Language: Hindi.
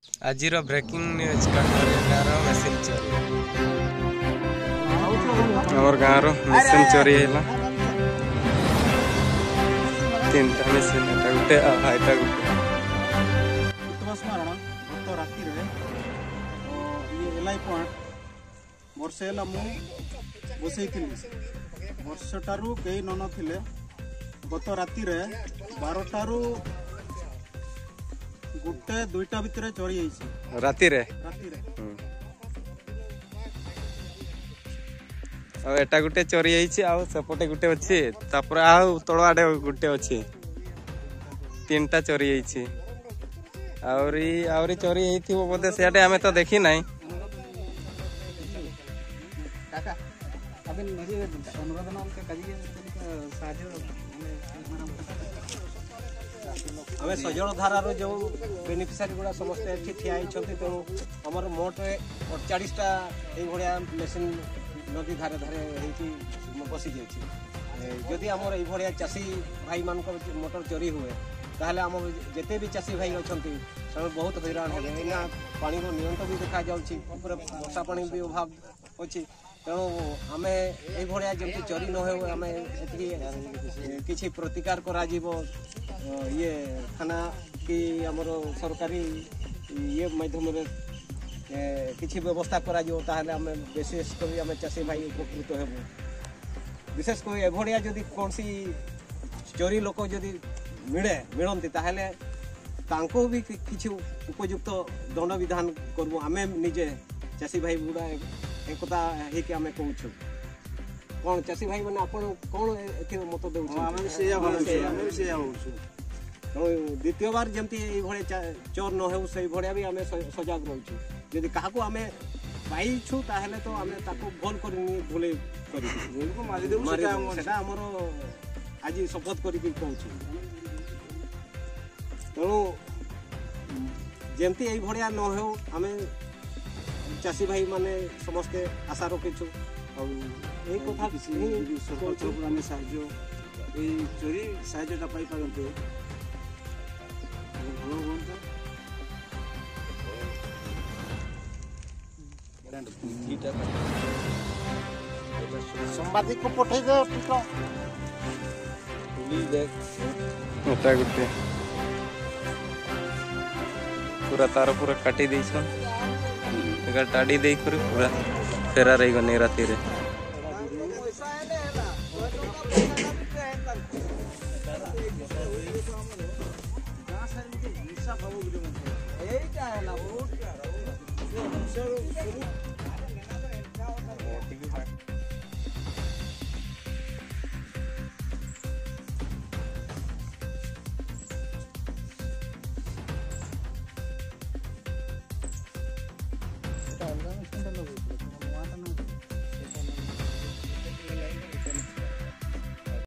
आज ब्रेकिंग न्यूज कटोर मेसीन चोरी आम गाँव मेसीन चोरी है तीन टा मेसीन गोटे आईटा गोटे स्मरण गत राति एल आई पॉइंट वर्षे बसई वर्षटारू कई न थे गत राति 12टारू गोटे दुईटा भितर चोरी राति एटा गोटे चोरी सेपटे गोटे अच्छी तल आड़े गोटे अच्छी तीन टा चोरी आहरी चोरी बोधे सियाटे आम तो देखी ना आम सजल धारार जो बेनिफिशियरी गुड़ा समस्ते ये ठिया तेणु आमर मोट 48टा ये मेसीन नदी धारे धारे बसी जदि आमर ये चाषी भाई मान मोटर चोरी हुए ताहले आम जिते भी चाषी भाई अच्छा से बहुत हैरान है पानी नियंत्रण भी देखा जाऊँगी वर्षा पानी भी अभाव अच्छी तेणु आम ये जमी चोरी न हो आम किसी प्रतिकार करा ये थाना कि आमर सरकारी ये माध्यम किसी व्यवस्था करा ताहले आम विशेष कर आम चाषी भाई उपकृत हेबु विशेष कर एभलिया जदि कौन सी चोरी लोक जदि मिलती ताहले तांको भी किसी उपयुक्त दंड विधान करबु आम निजे चाषी भाई गुड़ा एकता होके आम कहूँ कौन चाषी भाई मैंने आप कौन मत द्वितीय बार जमती चोर न हो से भाया भी आम सजग रोचु जदि क्या आम पाइछु ताहले तो आम भल कर भूल आमर आज शपथ कर कहूँ तेणु जमती ये भाया न हो आम चाषी भाई माने समस्ते आशा रखीचु यही कथा सरकार साहय चोरी साहयटा पाई पारते संवादिक को पठे गोटे पूरा तार पूरा काटी दे टाड़ी दे पूरा फेरार गने राति